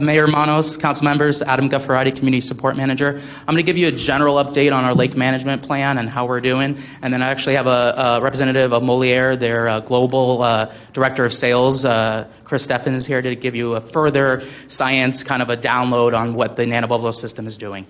Mayor Manos, council members, Adam Guffarati, Community Support Manager. I'm going to give you a general update on our lake management plan and how we're doing. And then I actually have a representative of Moleaer, their global director of sales, Chris Steffen, is here to give you a further science kind of a download on what the Nanobubble system is doing.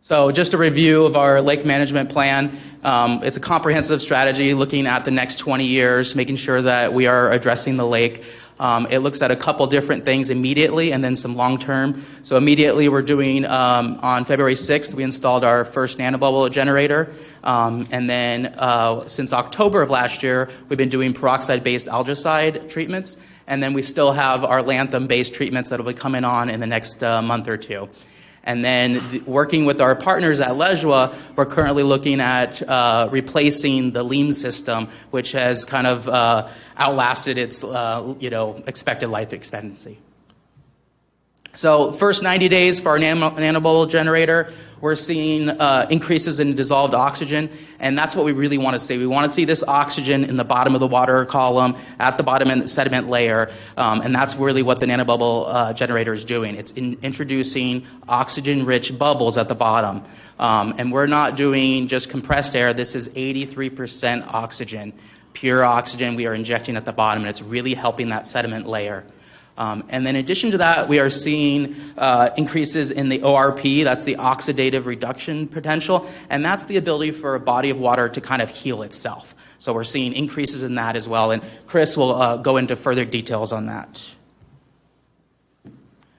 So just a review of our lake management plan. It's a comprehensive strategy looking at the next 20 years, making sure that we are addressing the lake. It looks at a couple different things immediately and then some long-term. So immediately we're doing, on February 6th, we installed our first nanobubble generator. And then since October of last year, we've been doing peroxide-based algicide treatments. And then we still have our lanthanum-based treatments that will be coming on in the next month or two. And then working with our partners at Leisure, we're currently looking at replacing the lean system, which has kind of outlasted its expected life expectancy. So first 90 days for our nanobubble generator, we're seeing increases in dissolved oxygen, and that's what we really want to see. We want to see this oxygen in the bottom of the water column, at the bottom in the sediment layer, and that's really what the nanobubble generator is doing. It's introducing oxygen-rich bubbles at the bottom, and we're not doing just compressed air. This is 83% oxygen, pure oxygen we are injecting at the bottom, and it's really helping that sediment layer. And then in addition to that, we are seeing increases in the ORP, that's the oxidative reduction potential, and that's the ability for a body of water to kind of heal itself. So we're seeing increases in that as well, and Chris will go into further details on that.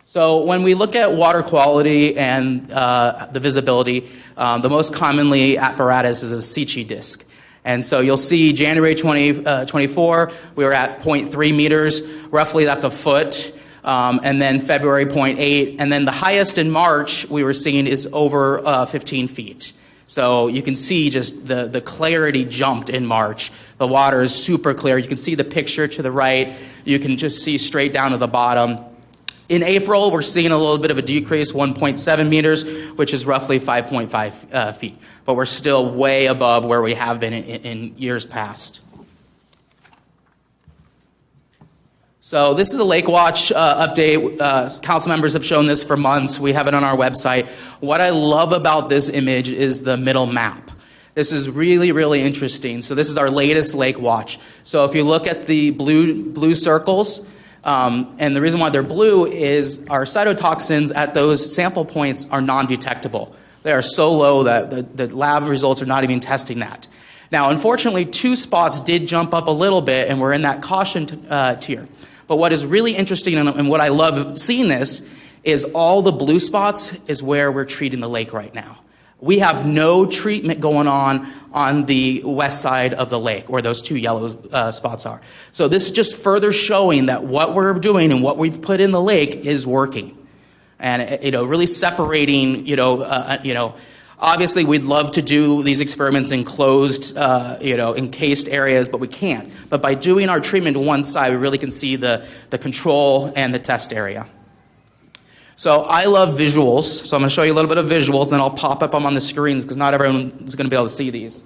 So when we look at water quality and the visibility, the most commonly apparatus is a Sichi disc. And so you'll see January 2024, we were at 0.3 meters, roughly that's a foot, and then February 0.8, and then the highest in March we were seeing is over 15 feet. So you can see just the clarity jumped in March. The water is super clear. You can see the picture to the right. You can just see straight down to the bottom. In April, we're seeing a little bit of a decrease, 1.7 meters, which is roughly 5.5 feet. But we're still way above where we have been in years past. So this is a Lake Watch update. Council members have shown this for months. We have it on our website. What I love about this image is the middle map. This is really, really interesting. So this is our latest Lake Watch. So if you look at the blue circles, and the reason why they're blue is our cytotoxins at those sample points are non-detectable. They are so low that the lab results are not even testing that. Now, unfortunately, 2 spots did jump up a little bit, and we're in that caution tier. But what is really interesting, and what I love seeing this, is all the blue spots is where we're treating the lake right now. We have no treatment going on the west side of the lake, where those 2 yellow spots are. So this is just further showing that what we're doing and what we've put in the lake is working. And really separating, obviously we'd love to do these experiments in closed, encased areas, but we can't. But by doing our treatment to one side, we really can see the control and the test area. So I love visuals, so I'm going to show you a little bit of visuals, and I'll pop up them on the screens because not everyone is going to be able to see these.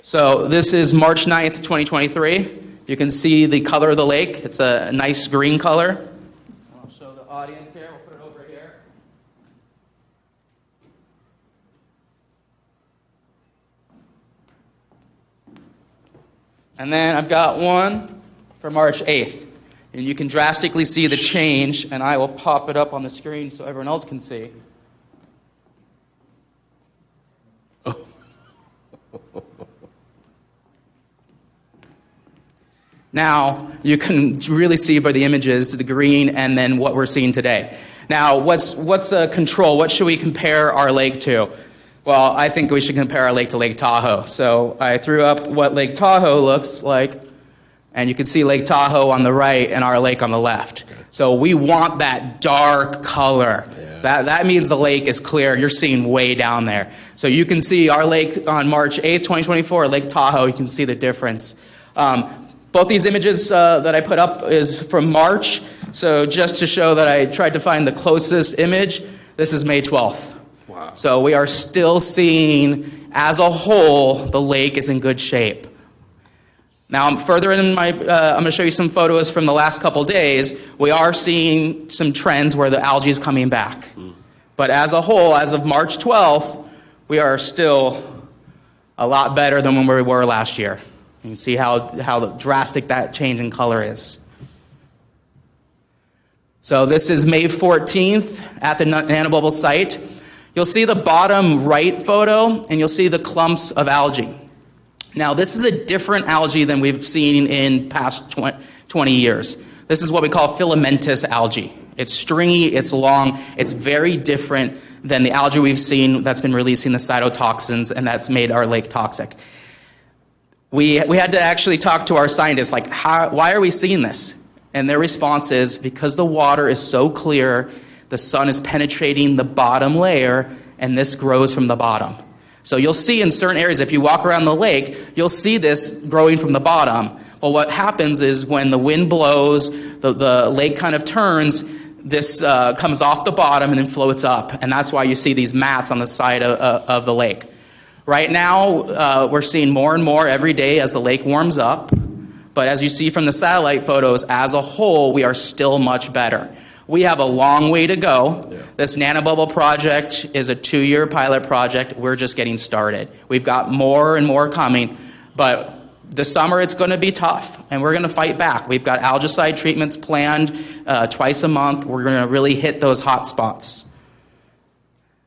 So this is March 9th, 2023. You can see the color of the lake. It's a nice green color. I'll show the audience here. We'll put it over here. And then I've got one for March 8th. And you can drastically see the change, and I will pop it up on the screen so everyone else can see. Now, you can really see by the images to the green and then what we're seeing today. Now, what's a control? What should we compare our lake to? Well, I think we should compare our lake to Lake Tahoe. So I threw up what Lake Tahoe looks like. And you can see Lake Tahoe on the right and our lake on the left. So we want that dark color. Yeah. That means the lake is clear. You're seeing way down there. So you can see our lake on March 8th, 2024, Lake Tahoe. You can see the difference. Both these images that I put up is from March. So just to show that I tried to find the closest image, this is May 12th. Wow. So we are still seeing, as a whole, the lake is in good shape. Now, I'm further in my, I'm going to show you some photos from the last couple days. We are seeing some trends where the algae is coming back. But as a whole, as of March 12th, we are still a lot better than when we were last year. You can see how drastic that change in color is. So this is May 14th at the Nanobubble site. You'll see the bottom right photo, and you'll see the clumps of algae. Now, this is a different algae than we've seen in past 20 years. This is what we call filamentous algae. It's stringy, it's long, it's very different than the algae we've seen that's been releasing the cytotoxins and that's made our lake toxic. We had to actually talk to our scientists, like, why are we seeing this? And their response is, because the water is so clear, the sun is penetrating the bottom layer, and this grows from the bottom. So you'll see in certain areas, if you walk around the lake, you'll see this growing from the bottom. Well, what happens is when the wind blows, the lake kind of turns, this comes off the bottom and then floats up. And that's why you see these mats on the side of the lake. Right now, we're seeing more and more every day as the lake warms up. But as you see from the satellite photos, as a whole, we are still much better. We have a long way to go. Yeah. This Nanobubble project is a 2-year pilot project. We're just getting started. We've got more and more coming, but this summer it's going to be tough, and we're going to fight back. We've got algicide treatments planned twice a month. We're going to really hit those hot spots.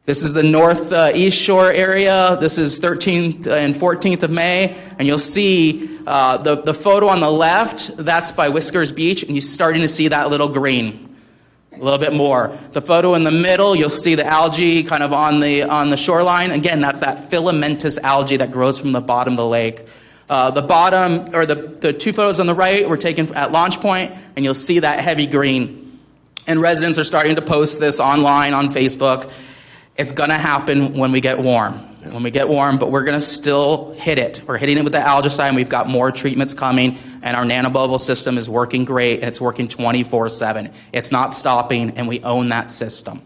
This is the northeast shore area. This is 13th and 14th of May, and you'll see the photo on the left, that's by Whiskers Beach, and you're starting to see that little green. A little bit more. The photo in the middle, you'll see the algae kind of on the shoreline. Again, that's that filamentous algae that grows from the bottom of the lake. The bottom, or the two photos on the right were taken at launch point, and you'll see that heavy green. And residents are starting to post this online on Facebook. It's going to happen when we get warm. When we get warm, but we're going to still hit it. We're hitting it with the algicide, and we've got more treatments coming, and our nanobubble system is working great, and it's working 24/7. It's not stopping, and we own that system.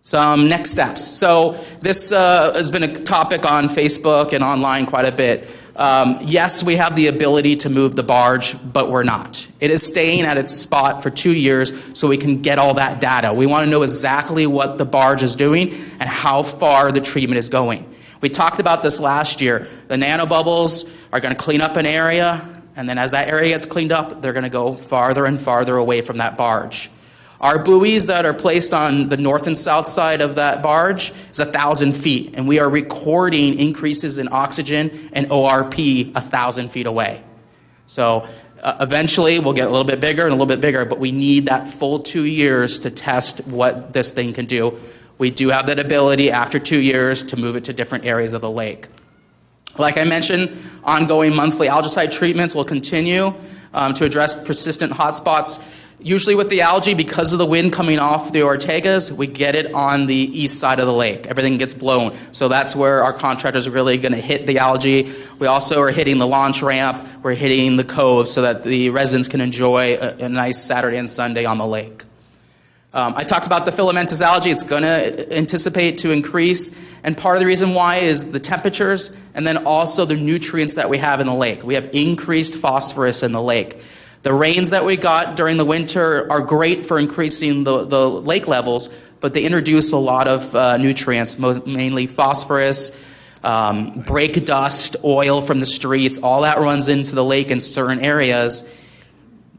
Some next steps. So this has been a topic on Facebook and online quite a bit. Yes, we have the ability to move the barge, but we're not. It is staying at its spot for 2 years so we can get all that data. We want to know exactly what the barge is doing and how far the treatment is going. We talked about this last year. The nanobubbles are going to clean up an area, and then as that area gets cleaned up, they're going to go farther and farther away from that barge. Our buoys that are placed on the north and south side of that barge is 1,000 feet, and we are recording increases in oxygen and ORP 1,000 feet away. So eventually we'll get a little bit bigger and a little bit bigger, but we need that full 2 years to test what this thing can do. We do have that ability after 2 years to move it to different areas of the lake. Like I mentioned, ongoing monthly algicide treatments will continue to address persistent hotspots. Usually with the algae, because of the wind coming off the Ortegas, we get it on the east side of the lake. Everything gets blown. So that's where our contractors are really going to hit the algae. We also are hitting the launch ramp. We're hitting the cove so that the residents can enjoy a nice Saturday and Sunday on the lake. I talked about the filamentous algae. It's going to anticipate to increase. And part of the reason why is the temperatures and then also the nutrients that we have in the lake. We have increased phosphorus in the lake. The rains that we got during the winter are great for increasing the lake levels, but they introduce a lot of nutrients, mainly phosphorus, brake dust, oil from the streets. All that runs into the lake in certain areas.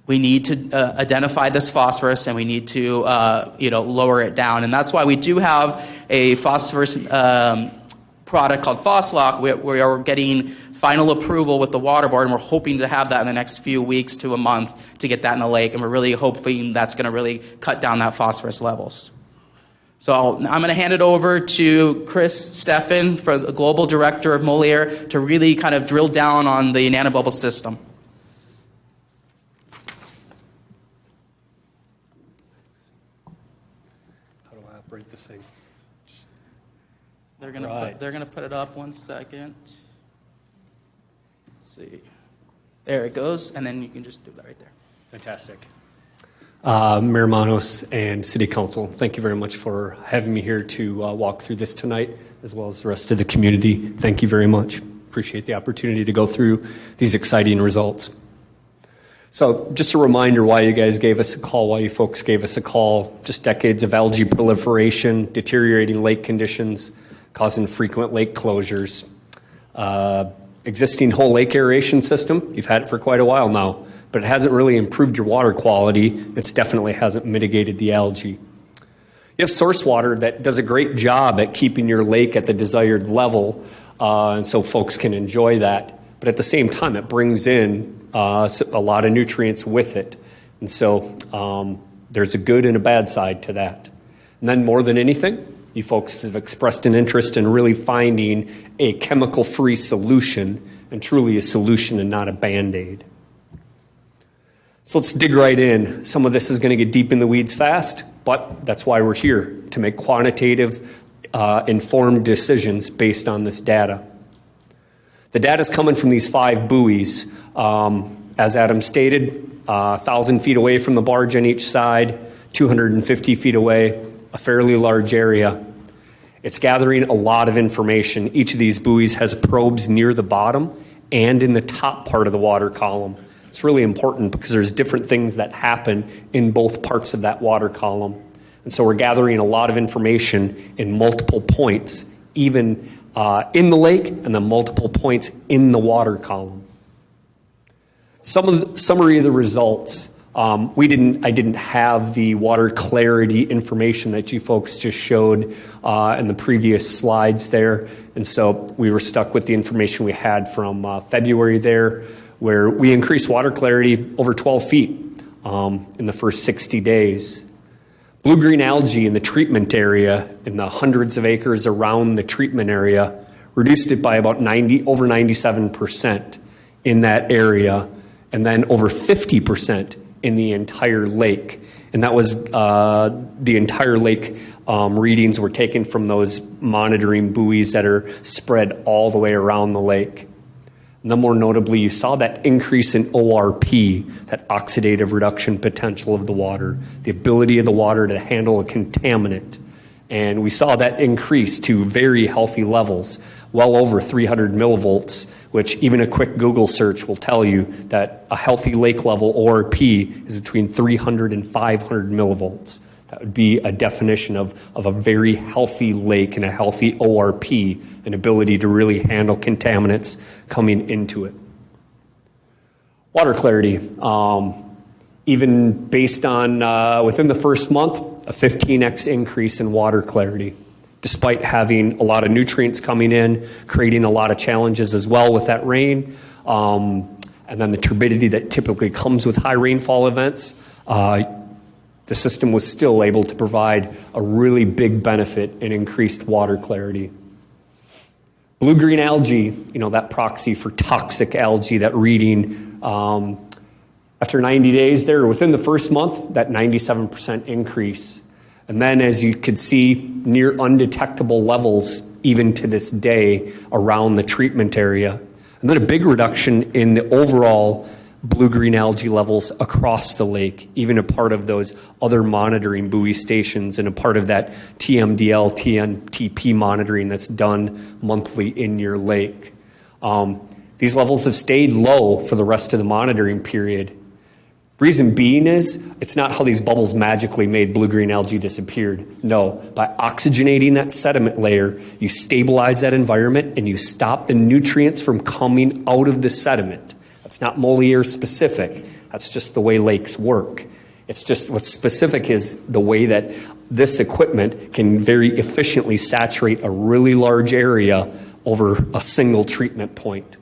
We need to identify this phosphorus, and we need to lower it down. And that's why we do have a phosphorus product called Phoslock. We are getting final approval with the water board, and we're hoping to have that in the next few weeks to a month to get that in the lake, and we're really hoping that's going to really cut down that phosphorus levels. So I'm going to hand it over to Chris Steffen, for the Global Director of Moleaer, to really kind of drill down on the nanobubble system. How do I operate this thing? They're going to put it up 1 second. See. There it goes, and then you can just do that right there. Fantastic. Mayor Manos and City Council, thank you very much for having me here to walk through this tonight, as well as the rest of the community. Thank you very much. Appreciate the opportunity to go through these exciting results. So just a reminder why you guys gave us a call, why you folks gave us a call. Just decades of algae proliferation, deteriorating lake conditions, causing frequent lake closures. Existing whole lake aeration system, you've had it for quite a while now, but it hasn't really improved your water quality. It definitely hasn't mitigated the algae. You have source water that does a great job at keeping your lake at the desired level, and so folks can enjoy that. But at the same time, it brings in a lot of nutrients with it. And so there's a good and a bad side to that. And then more than anything, you folks have expressed an interest in really finding a chemical-free solution, and truly a solution and not a Band-Aid. So let's dig right in. Some of this is going to get deep in the weeds fast, but that's why we're here, to make quantitative, informed decisions based on this data. The data is coming from these 5 buoys. As Adam stated, 1,000 feet away from the barge on each side, 250 feet away, a fairly large area. It's gathering a lot of information. Each of these buoys has probes near the bottom and in the top part of the water column. It's really important because there's different things that happen in both parts of that water column. And so we're gathering a lot of information in multiple points, even in the lake, and then multiple points in the water column. Summary of the results. I didn't have the water clarity information that you folks just showed in the previous slides there. And so we were stuck with the information we had from February there, where we increased water clarity over 12 feet in the first 60 days. Blue-green algae in the treatment area, in the hundreds of acres around the treatment area, reduced it by about over 97% in that area, and then over 50% in the entire lake. And that was the entire lake readings were taken from those monitoring buoys that are spread all the way around the lake. And then more notably, you saw that increase in ORP, that oxidative reduction potential of the water, the ability of the water to handle a contaminant. And we saw that increase to very healthy levels, well over 300 millivolts, which even a quick Google search will tell you that a healthy lake level ORP is between 300 and 500 millivolts. That would be a definition of a very healthy lake and a healthy ORP, an ability to really handle contaminants coming into it. Water clarity, even based on within the first month, a 15x increase in water clarity, despite having a lot of nutrients coming in, creating a lot of challenges as well with that rain, and then the turbidity that typically comes with high rainfall events. The system was still able to provide a really big benefit in increased water clarity. Blue-green algae, that proxy for toxic algae, that reading, after 90 days there, within the first month, that 97% increase. And then as you could see, near undetectable levels, even to this day, around the treatment area. And then a big reduction in the overall blue-green algae levels across the lake, even a part of those other monitoring buoy stations and a part of that TMDL, TNTP monitoring that's done monthly in your lake. These levels have stayed low for the rest of the monitoring period. Reason being is, it's not how these bubbles magically made blue-green algae disappeared. No, by oxygenating that sediment layer, you stabilize that environment and you stop the nutrients from coming out of the sediment. It's not Moleaer specific. That's just the way lakes work. It's just what's specific is the way that this equipment can very efficiently saturate a really large area over a single treatment point.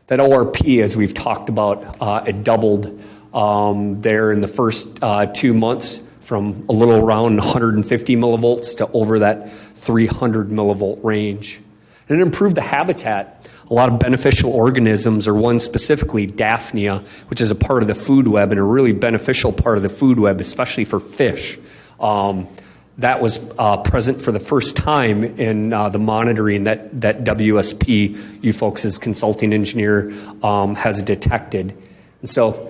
That ORP, as we've talked about, it doubled there in the first 2 months from a little around 150 millivolts to over that 300 millivolt range. And it improved the habitat. A lot of beneficial organisms, or one specifically, Daphnia, which is a part of the food web and a really beneficial part of the food web, especially for fish. That was present for the first time in the monitoring that WSP, you folks as consulting engineer, has detected. And so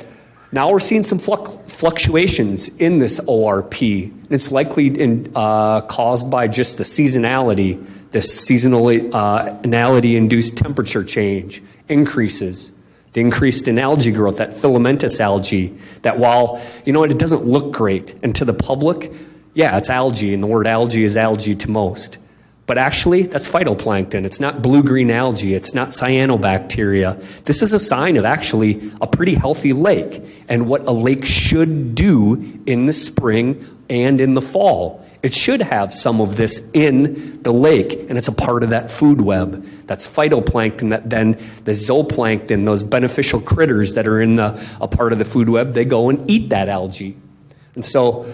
now we're seeing some fluctuations in this ORP. And it's likely caused by just the seasonality This seasonality-induced temperature change increases. The increased in algae growth, that filamentous algae, that while, it doesn't look great. And to the public, yeah, it's algae, and the word algae is algae to most. But actually, that's phytoplankton. It's not blue-green algae. It's not cyanobacteria. This is a sign of actually a pretty healthy lake and what a lake should do in the spring and in the fall. It should have some of this in the lake, and it's a part of that food web. That's phytoplankton, that then the zooplankton, those beneficial critters that are in a part of the food web, they go and eat that algae. And so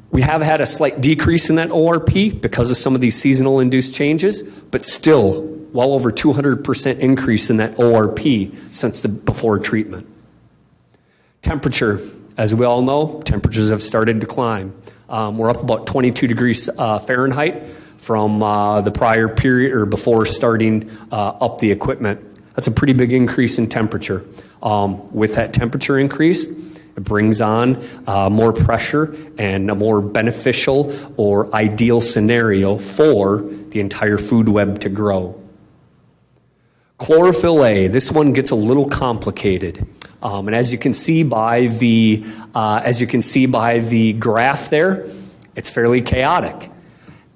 we have had a slight decrease in that ORP because of some of these seasonal induced changes, but still well over 200% increase in that ORP since the before treatment. Temperature, as we all know, temperatures have started to climb. We're up about 22 degrees Fahrenheit from the prior period or before starting up the equipment. That's a pretty big increase in temperature. With that temperature increase, it brings on more pressure and a more beneficial or ideal scenario for the entire food web to grow. Chlorophyll A, this one gets a little complicated. And as you can see by the graph there, it's fairly chaotic.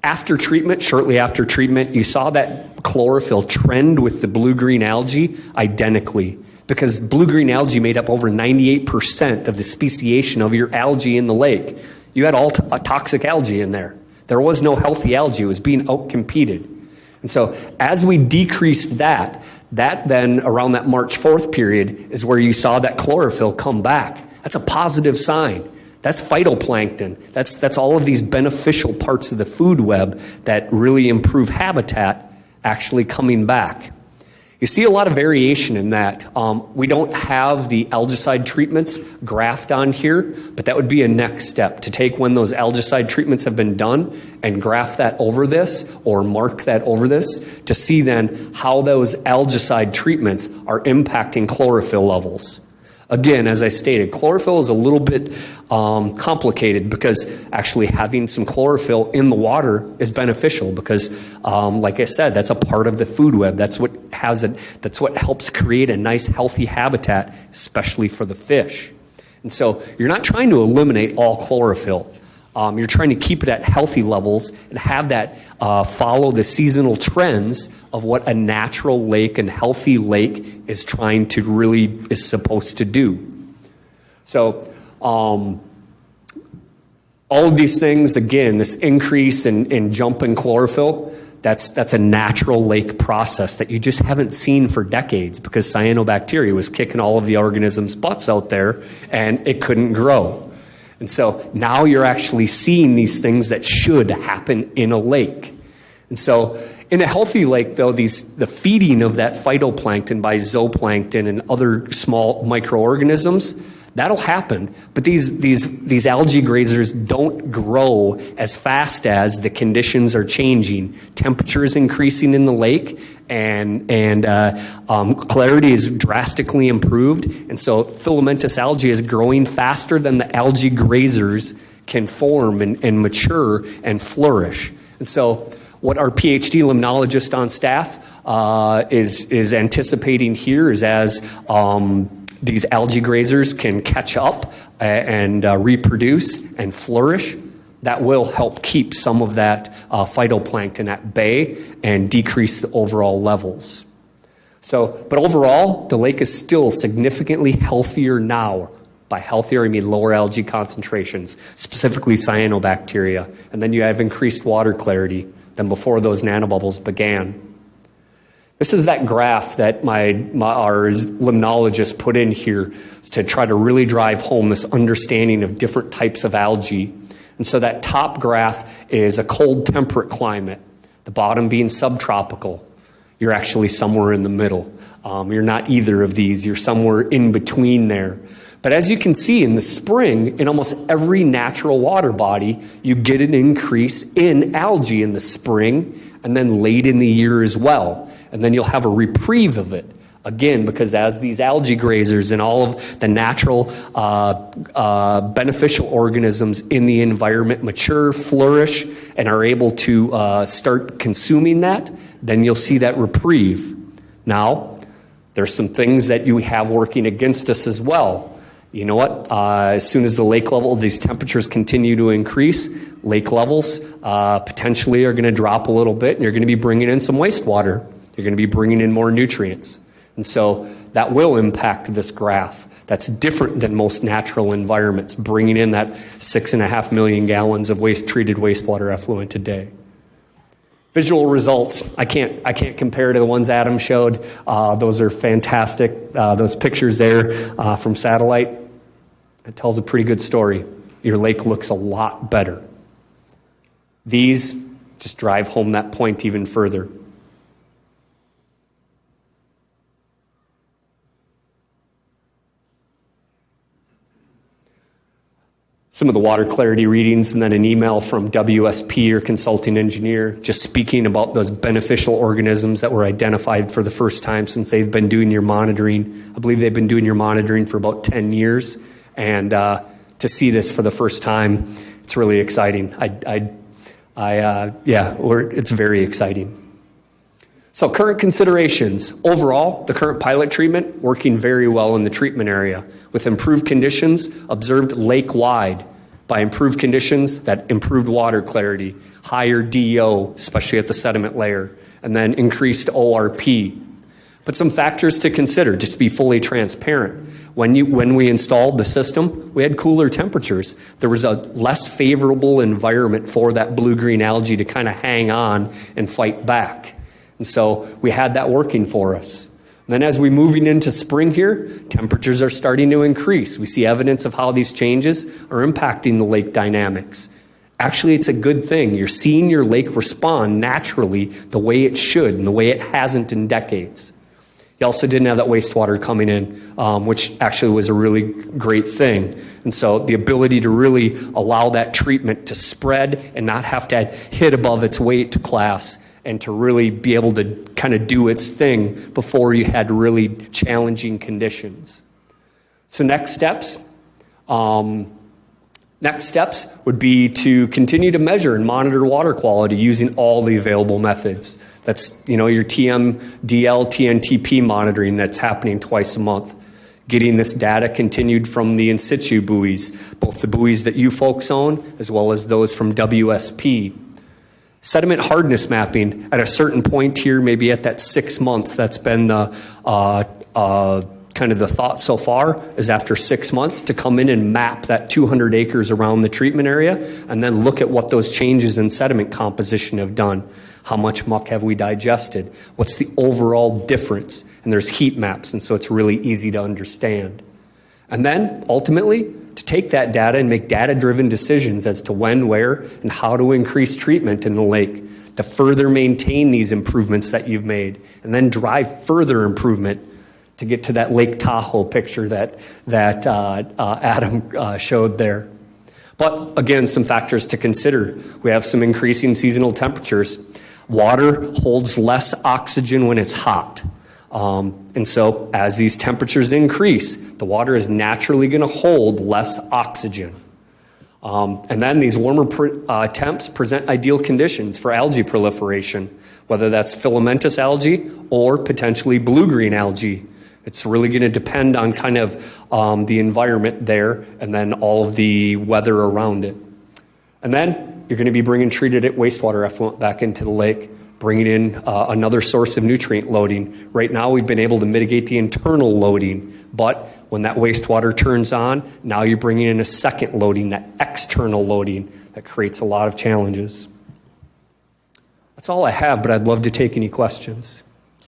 After treatment, shortly after treatment, you saw that chlorophyll trend with the blue-green algae identically, because blue-green algae made up over 98% of the speciation of your algae in the lake. You had all toxic algae in there. There was no healthy algae. It was being outcompeted. And so as we decreased that then around that March 4th period is where you saw that chlorophyll come back. That's a positive sign. That's phytoplankton. That's all of these beneficial parts of the food web that really improve habitat actually coming back. You see a lot of variation in that. We don't have the algicide treatments graphed on here, but that would be a next step, to take when those algicide treatments have been done and graph that over this or mark that over this to see then how those algicide treatments are impacting chlorophyll levels. Again, as I stated, chlorophyll is a little bit complicated because actually having some chlorophyll in the water is beneficial because, like I said, that's a part of the food web. That's what helps create a nice, healthy habitat, especially for the fish. And so you're not trying to eliminate all chlorophyll. You're trying to keep it at healthy levels and have that follow the seasonal trends of what a natural lake and healthy lake is supposed to do. So all of these things, again, this increase in jump in chlorophyll, that's a natural lake process that you just haven't seen for decades because cyanobacteria was kicking all of the organisms' butts out there and it couldn't grow. And so now you're actually seeing these things that should happen in a lake. And so in a healthy lake, though, the feeding of that phytoplankton by zooplankton and other small microorganisms, that'll happen. But these algae grazers don't grow as fast as the conditions are changing. Temperature is increasing in the lake, and clarity is drastically improved. And so filamentous algae is growing faster than the algae grazers can form and mature and flourish. And so what our PhD limnologist on staff is anticipating here is as these algae grazers can catch up and reproduce and flourish, that will help keep some of that phytoplankton at bay and decrease the overall levels. But overall, the lake is still significantly healthier now. By healthier, I mean lower algae concentrations, specifically cyanobacteria. And then you have increased water clarity than before those nanobubbles began. This is that graph that our limnologist put in here to try to really drive home this understanding of different types of algae. And so that top graph is a cold temperate climate, the bottom being subtropical. You're actually somewhere in the middle. You're not either of these. You're somewhere in between there. But as you can see in the spring, in almost every natural water body, you get an increase in algae in the spring and then late in the year as well. And then you'll have a reprieve of it Again, because as these algae grazers and all of the natural beneficial organisms in the environment mature, flourish, and are able to start consuming that, then you'll see that reprieve. Now, there's some things that you have working against us as well. You know what? As soon as the lake level, these temperatures continue to increase, lake levels potentially are going to drop a little bit, and you're going to be bringing in some wastewater. You're going to be bringing in more nutrients. And so that will impact this graph. That's different than most natural environments, bringing in that 6.5 million gallons of treated wastewater effluent a day. Visual results, I can't compare to the ones Adam showed. Those are fantastic. Those pictures there from satellite, it tells a pretty good story. Your lake looks a lot better. These just drive home that point even further. Some of the water clarity readings, and then an email from WSP, your consulting engineer, just speaking about those beneficial organisms that were identified for the first time since they've been doing your monitoring. I believe they've been doing your monitoring for about 10 years. And to see this for the first time, it's really exciting. It's very exciting. So current considerations. Overall, the current pilot treatment working very well in the treatment area with improved conditions observed lake-wide. By improved conditions, that improved water clarity, higher DO, especially at the sediment layer, and then increased ORP. But some factors to consider, just to be fully transparent. When we installed the system, we had cooler temperatures. There was a less favorable environment for that blue-green algae to kind of hang on and fight back. And so we had that working for us. And then as we're moving into spring here, temperatures are starting to increase. We see evidence of how these changes are impacting the lake dynamics. Actually, it's a good thing. You're seeing your lake respond naturally the way it should and the way it hasn't in decades. You also didn't have that wastewater coming in, which actually was a really great thing. And so the ability to really allow that treatment to spread and not have to hit above its weight class and to really be able to kind of do its thing before you had really challenging conditions. So next steps would be to continue to measure and monitor water quality using all the available methods. That's, your TM, DL, TNTP monitoring that's happening twice a month. Getting this data continued from the in situ buoys, both the buoys that you folks own as well as those from WSP. Sediment hardness mapping at a certain point here, maybe at that 6 months, that's been the kind of the thought so far, is after 6 months to come in and map that 200 acres around the treatment area and then look at what those changes in sediment composition have done. How much muck have we digested? What's the overall difference? And there's heat maps, and so it's really easy to understand. And then, ultimately, to take that data and make data-driven decisions as to when, where, and how to increase treatment in the lake to further maintain these improvements that you've made, and then drive further improvement to get to that Lake Tahoe picture that Adam showed there. But again, some factors to consider. We have some increasing seasonal temperatures. Water holds less oxygen when it's hot. And so as these temperatures increase, the water is naturally going to hold less oxygen. And then these warmer temps present ideal conditions for algae proliferation, whether that's filamentous algae or potentially blue-green algae. It's really going to depend on kind of the environment there and then all of the weather around it. And then you're going to be bringing treated wastewater effluent back into the lake, bringing in another source of nutrient loading. Right now we've been able to mitigate the internal loading, but when that wastewater turns on, now you're bringing in a second loading, that external loading that creates a lot of challenges. That's all I have, but I'd love to take any questions.